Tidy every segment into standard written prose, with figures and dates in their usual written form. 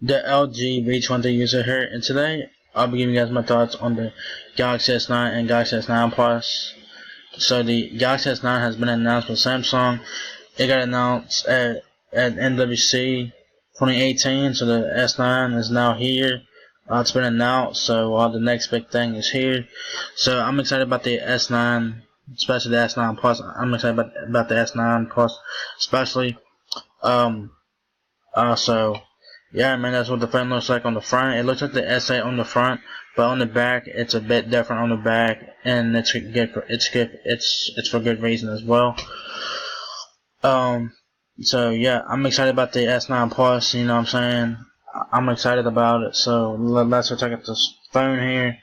The LG V20 user here, and today I'll be giving you guys my thoughts on the Galaxy S9 and Galaxy S9 Plus. So the Galaxy S9 has been announced by Samsung. It got announced at NWC 2018, so the S9 is now here. It's been announced, so the next big thing is here. So I'm excited about the S9, especially the S9 Plus. I'm excited about the S9 Plus, especially. So yeah, man, that's what the frame looks like on the front. It looks like the S8 on the front, but on the back, it's a bit different on the back, and it's for good reason as well. So yeah, I'm excited about the S9 Plus. You know what I'm saying? I'm excited about it. So let's check out this phone here.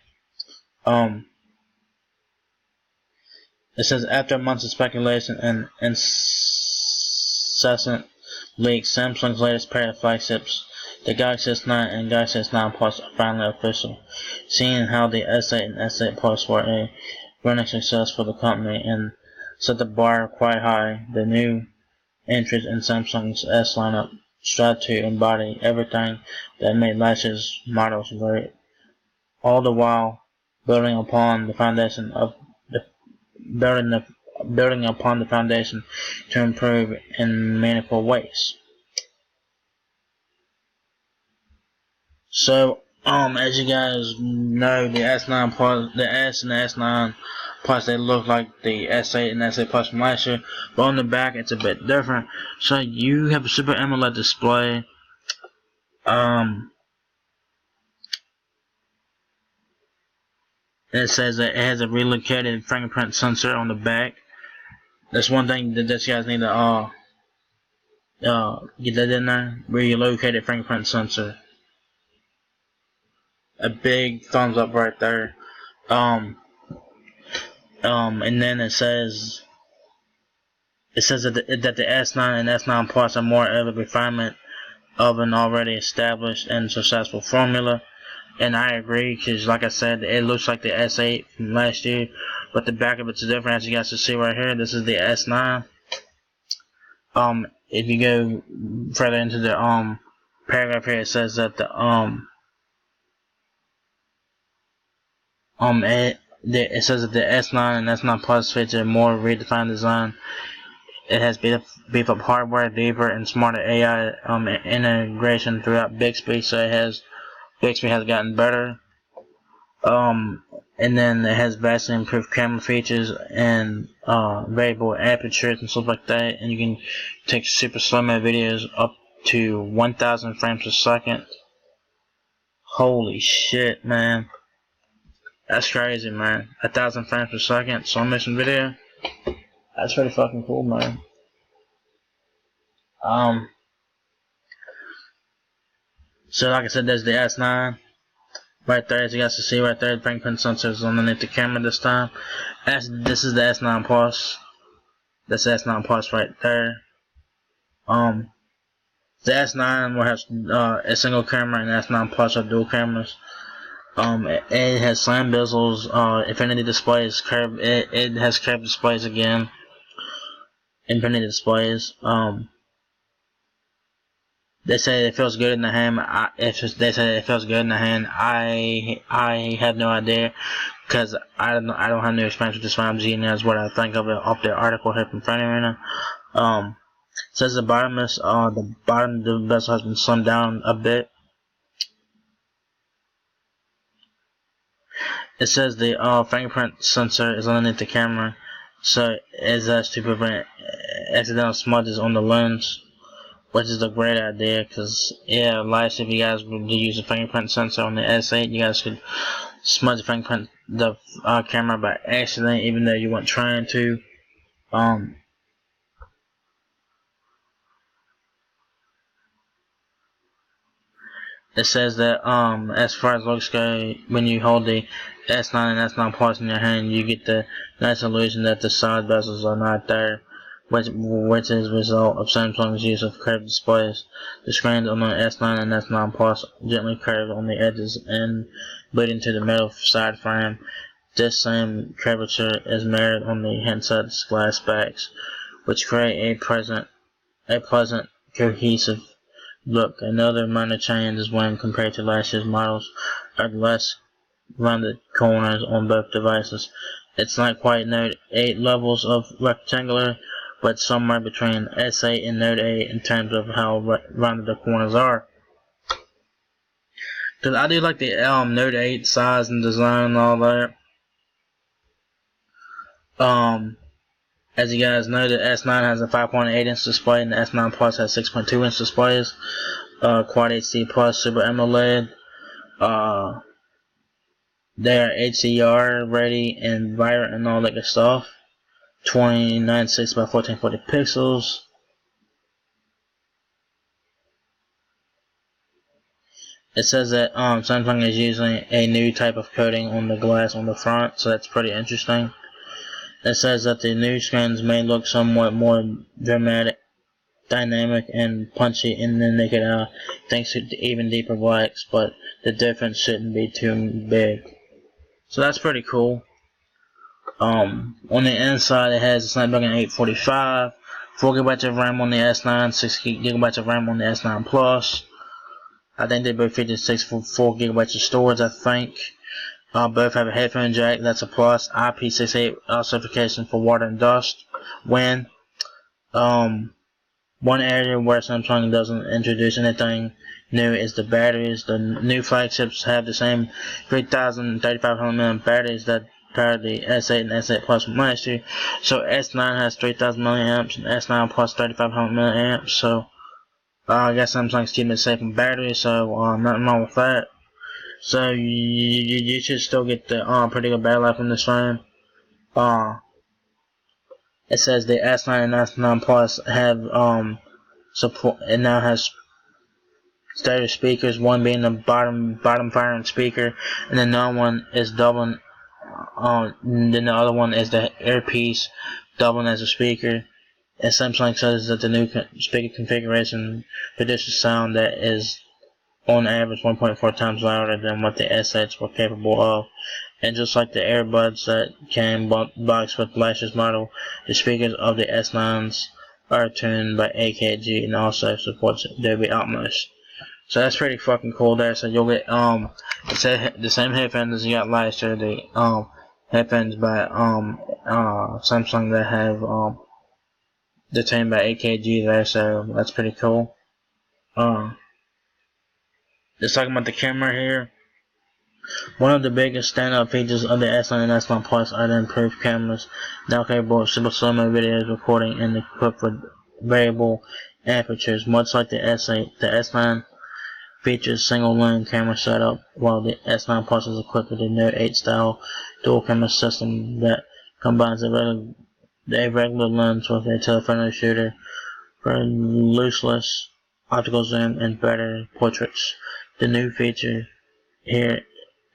It says after months of speculation and incessant leaks, Samsung's latest pair of flagships, the Galaxy S9 and Galaxy S9 Plus, are finally official. Seeing how the S8 and S8 Plus were a running success for the company and set the bar quite high, the new entrants in Samsung's S lineup strive to embody everything that made last year's models great, all the while building upon the foundation to improve in meaningful ways. So, as you guys know, the S9 Plus, the S and the S9 Plus, they look like the S8 and S8 Plus from last year, but on the back, it's a bit different. So, you have a Super AMOLED display. It says that it has a relocated fingerprint sensor on the back. That's one thing that you guys need to get that in there. Relocated fingerprint sensor. A big thumbs up right there. And then it says that the S9 and S9 Plus are more of a refinement of an already established and successful formula. And I agree, because like I said, it looks like the S8 from last year, but the back of it's different, as you guys can see right here. This is the S9. If you go further into the paragraph here, it says that it says that the S9 and S9 Plus feature a more redefined design. It has beef up hardware, deeper and smarter AI integration throughout Bixby, so Bixby has gotten better. And then it has vastly improved camera features and variable apertures and stuff like that, and you can take super slow mo videos up to 1,000 frames per second. Holy shit, man. That's crazy, man. 1,000 frames per second, slow motion video. That's pretty fucking cool, man. So like I said, there's the S9. Right there, as you guys can see right there, the fingerprint sensor is underneath the camera this time. This is the S9 Plus. That's the S9 Plus right there. The S9 will have a single camera, and the S9 Plus are dual cameras. It has slam bezels, infinity displays, curved. It has curved displays again. Infinity displays. They say it feels good in the hand. They say it feels good in the hand. I have no idea, because I don't have no experience with this phone. I'm just getting that's what I think of it off the article here from front right now. It says the bottom of the bezel has been slimmed down a bit. It says the fingerprint sensor is underneath the camera, so it has to prevent accidental smudges on the lens, which is a great idea, because yeah, last if you guys would use a fingerprint sensor on the S8, you guys could smudge the camera by accident, even though you weren't trying to. It says that as far as looks go, when you hold the S9 and S9 Plus in your hand, you get the nice illusion that the side bezels are not there, which is a result of Samsung's use of curved displays. The screens on the S9 and S9 Plus gently curved on the edges and bleed into the metal side frame. This same curvature is mirrored on the handset's glass backs, which create a pleasant, cohesive Look, another minor change is when compared to last year's models are less rounded corners on both devices. It's not quite Note 8 levels of rectangular, but somewhere between S8 and Note 8 in terms of how rounded the corners are. Cause I do like the Note 8 size and design and all that. As you guys know, the S9 has a 5.8 inch display and the S9 Plus has 6.2 inch displays. Quad HD Plus Super AMOLED. They're HDR ready and vibrant and all that good stuff. 2960 by 1440 pixels. It says that Samsung is using a new type of coating on the glass on the front, so that's pretty interesting. It says that the new screens may look somewhat more dramatic, dynamic, and punchy in the naked eye, thanks to even deeper blacks, but the difference shouldn't be too big. So that's pretty cool. On the inside, it has a Snapdragon 845, 4GB of RAM on the S9, 6GB of RAM on the S9 Plus. I think they both feature 4GB of storage, I think. Both have a headphone jack, that's a plus. IP68 certification for water and dust. Wind. One area where Samsung doesn't introduce anything new is the batteries. The new flagships have the same 3000 and 3500 mAh batteries that powered the S8 and S8 Plus from last year. So S9 has 3000 mAh and S9 Plus 3500 mAh. So I guess Samsung's keeping it safe in battery, so nothing wrong with that. So you should still get the pretty good battery life from this phone. It says the S9 and S9 Plus have support. It now has stereo speakers, one being the bottom firing speaker, and then the other one is doubling. Then the other one is the earpiece, doubling as a speaker. And Samsung says that the new speaker configuration produces sound that is on average 1.4 times louder than what the S8s were capable of. And just like the earbuds that came boxed with last year's model, the speakers of the S9s are tuned by AKG and also supports Dolby Atmos. So that's pretty fucking cool there. So you'll get the same headphones as you got last year, the headphones by Samsung that have they're tuned by AKG there, so that's pretty cool. Just talking about the camera here. One of the biggest standout features of the S9 and S9 Plus are the improved cameras, now capable of super slow-mo videos recording and equipped with variable apertures. Much like the S8, the S9 features single lens camera setup, while the S9 Plus is equipped with a Note 8 style dual camera system that combines a regular lens with a telephoto shooter for lossless optical zoom and better portraits. The new feature here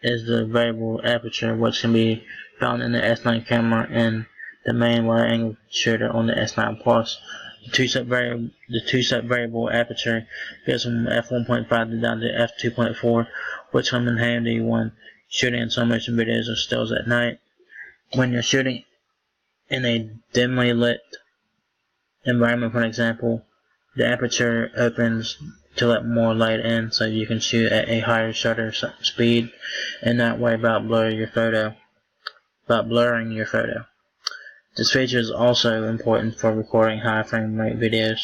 is the variable aperture, which can be found in the S9 camera and the main wide angle shooter on the S9 Plus. The two-set variable aperture goes from f1.5 down to f2.4, which come in handy when shooting in slow motion videos or stills at night. When you're shooting in a dimly lit environment, for example, the aperture opens to let more light in, so you can shoot at a higher shutter speed, and that way without blurring your photo. This feature is also important for recording high frame rate videos,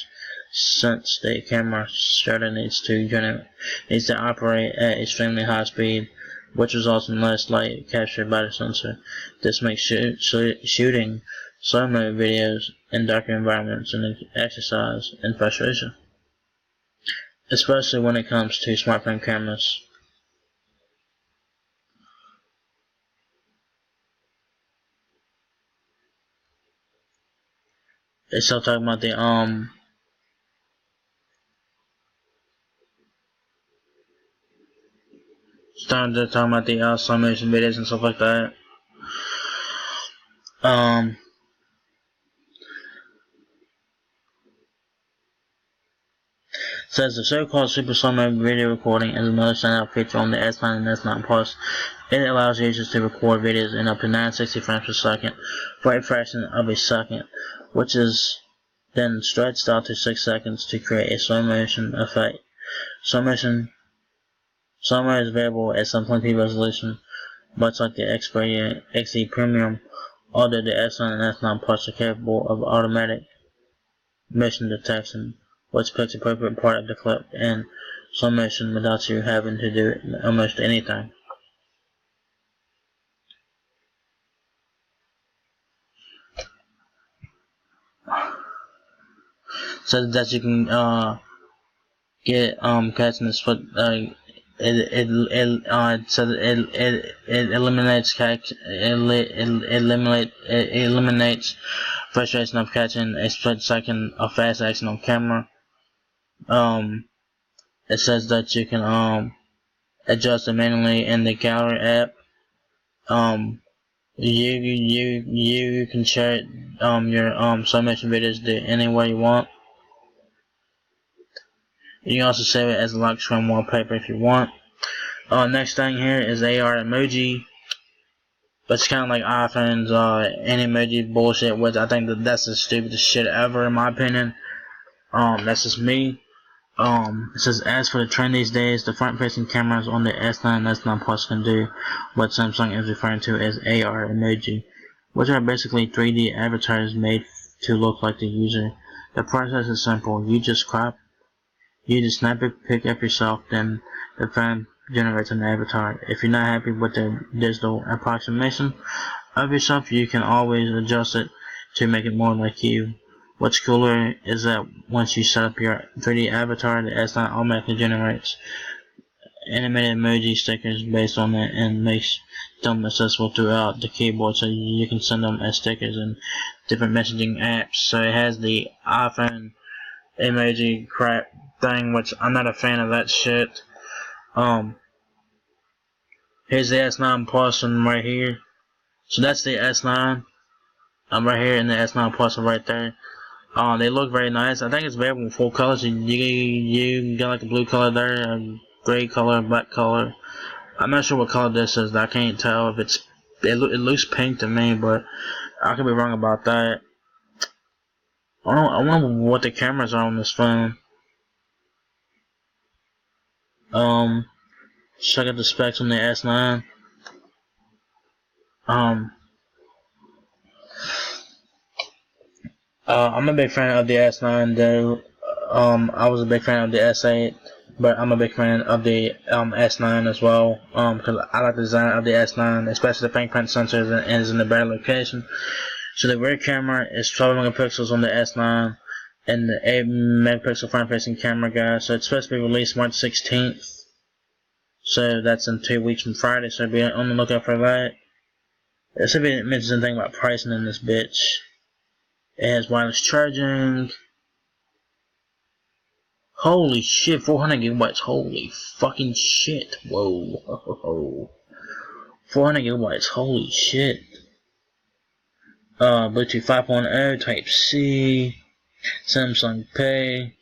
since the camera shutter needs to operate at extremely high speed, which results in less light captured by the sensor. This makes shooting slow-mo videos in darker environments an exercise in frustration, especially when it comes to smartphone cameras. They're still talking about the they're talking about the slow motion videos and stuff like that. Says the so-called super slow-mo video recording is another standout feature on the S9 and S9 Plus. It allows users to record videos in up to 960 frames per second for a fraction of a second, which is then stretched out to 6 seconds to create a slow motion effect. Summation Summary is available at 720p resolution, much like the Xperia XE Premium, although the S9 and S9 Plus are capable of automatic motion detection, which picks the appropriate part of the clip in slow motion without you having to do almost anything. So that you can get catching the split. It eliminates frustration of catching a split second of fast action on camera. It says that you can adjust it manually in the gallery app. You can share your slow motion videos to any way you want. You can also save it as a lock screen wallpaper if you want. Next thing here is AR emoji. It's kind of like iPhone's emoji bullshit, which I think that's the stupidest shit ever in my opinion. That's just me. It says, as for the trend these days, the front-facing cameras on the S9 and S9 Plus can do what Samsung is referring to as AR emoji, which are basically 3D avatars made to look like the user. The process is simple. You just snap a pic of yourself, then the phone generates an avatar. If you're not happy with the digital approximation of yourself, you can always adjust it to make it more like you. What's cooler is that once you set up your 3D avatar, the S9 automatically generates animated emoji stickers based on it and makes them accessible throughout the keyboard, so you can send them as stickers in different messaging apps. So it has the iPhone emoji crap thing, which I'm not a fan of that shit. Here's the S9 Plus one right here. So that's the S9. I'm right here, and the S9 Plus right there. They look very nice. I think it's available in full colors. You got like a blue color there, a gray color, black color. I'm not sure what color this is. I can't tell if it looks pink to me, but I could be wrong about that. I wonder what the cameras are on this phone. Check out the specs on the S9. I'm a big fan of the S9 though. I was a big fan of the S8, but I'm a big fan of the S9 as well. Because I like the design of the S9, especially the fingerprint sensors and is in a better location. So the rear camera is 12 megapixels on the S9, and the 8 megapixel front-facing camera, guys. So it's supposed to be released March 16th. So that's in 2 weeks from Friday. So be on the lookout for that. There should be an interesting thing about pricing in this bitch. It has wireless charging. Holy shit, 400 gigabytes. Holy fucking shit. Whoa. 400 gigabytes. Holy shit. Bluetooth 5.0, Type C, Samsung Pay.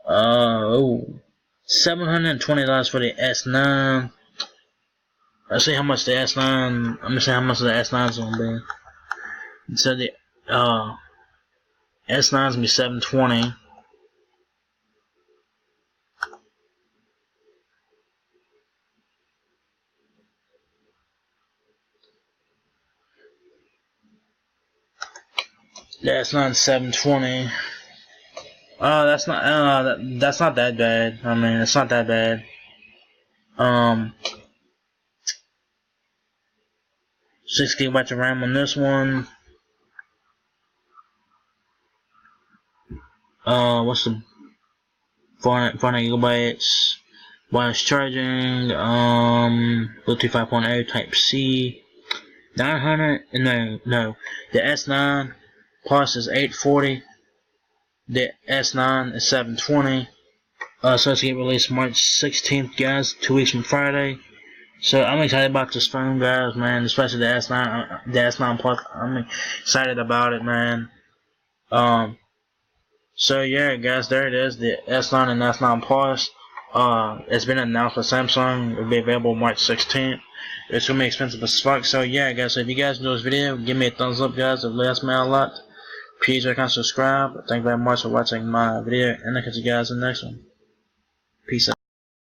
$720 for the S9. Let's see how much the S9. Let me see how much the S9 is gonna be. So the S9 is gonna be $720. The S9 is $720. That's not that bad. I mean, it's not that bad. 6 gigabytes of RAM on this one. What's the 400 gigabytes? Wireless charging. Bluetooth 5.0, Type C. 900. No. The S9 Plus is $840. The S9 is $720. So it's get released March 16th, guys. 2 weeks from Friday. So I'm excited about this phone, guys, man. Especially the S9 Plus. I'm excited about it, man. So yeah, guys, there it is. The S9 and S9 Plus. It's been announced by Samsung. It'll be available March 16th. It's gonna be expensive as fuck. So yeah, guys. So if you guys enjoyed this video, give me a thumbs up, guys. It really helps me out a lot. Please like and subscribe. Thank you very much for watching my video, and I'll catch you guys in the next one. Peace out.